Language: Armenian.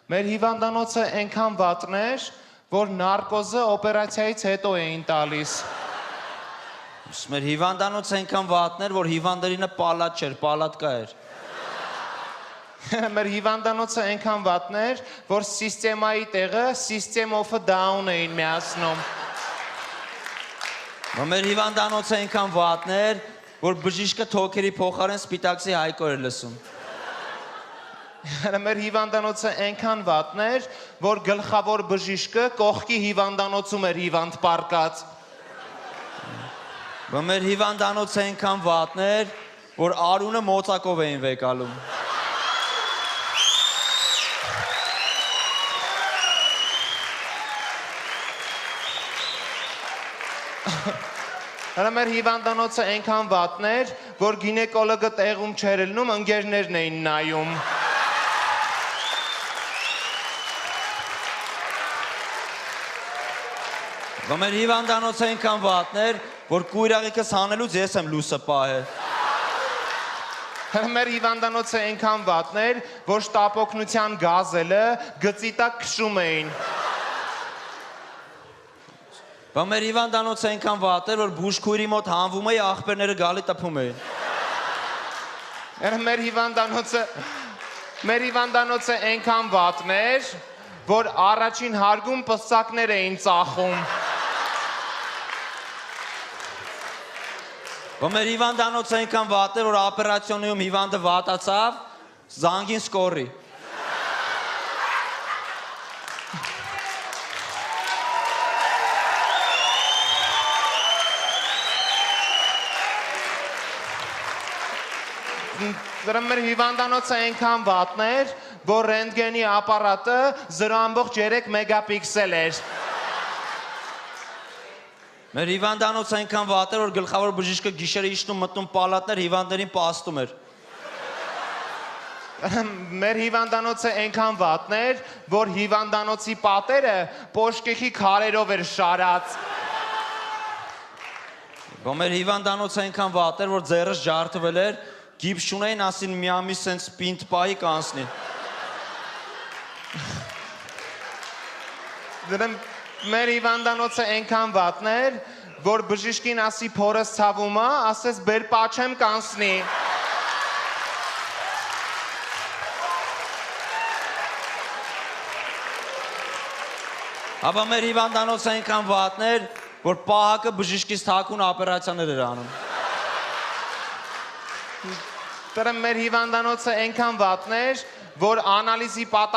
Մեր հիվանդանոցը այնքան վատն էր, որ նարկոզը օպերացիայից հետո էին տալիս։ Մեր հիվանդանոցը այնքան վատն էր, որ հիվանդերինը պալատ չէր, պալատկա էր։ Մեր հիվանդանոցը այնքան վատն էր, որ սիստեմայի տեղը System of a Down էին միացնում։ Մեր հիվանդանոցը այնքան վատն էր, որ բժիշկը թոքերի փոխարեն սպիտակսի հայկոր էր լսում։ Մեր հիվանդանոցը այնքան վատն էր, որ գլխավոր բժիշկը կողքի հիվանդանոցում էր հիվանդ պարկած։ Մեր հիվանդանոցը այնքան վատն էր, որ Արունը մոծակով էին վեկալում։ Մեր հիվանդանոցը այնքան վատն էր, որ գինեկոլոգը տեղում չէր ելնում, ընկերներն էին նայում։ Մեր հիվանդանոցը այնքան վատն էր, որ կույրաղիկս հանելուց ես եմ լուսը պահել։ Մեր հիվանդանոցը այնքան վատն էր, որ շտապօգնության գազելը գծի տակ քշում էին։ Մեր հիվանդանոցը այնքան վատ էր, որ բուժքույրի մոտ հանվում էի, աղբերները գալի տպում էին։ Մեր հիվանդանոցը այնքան վատն էր, որ առաջին հարգում պսակներ էին ծախում։ Մեր հիվանդանոցը այնքան վատ էր, որ օպերացիոնում հիվանդը վատացավ, զանգին սկորի։ Մեր հիվանդանոցը այնքան վատն էր, որ ռենտգենի ապարատը 0.3 մեգապիքսել էր։ Մեր հիվանդանոցը այնքան վատ էր, որ գլխավոր բժիշկը գիշերը իջնում մտնում պալատներ, հիվանդներին պաստում էր։ Մեր հիվանդանոցը այնքան վատն էր, որ հիվանդանոցի պատերը պոշկեխի քարերով էր շարած։ Մեր հիվանդանոցը այնքան վատ էր, որ ձեռս ջարդվել էր, գիպս չունեին, ասին մի ամիս սենց պինդ պահի կանցնի։ Մեր հիվանդանոցը այնքան վատն էր, որ բժիշկին ասի փորս ցավում է, ասես բեր պաչեմ կանցնի։ Ապա մեր հիվանդանոցը այնքան վատն էր, որ պահակը բժիշկից թաքուն օպերացիաներ էր անում։ Մեր հիվանդանոցը այնքան վատն էր, որ անալիզի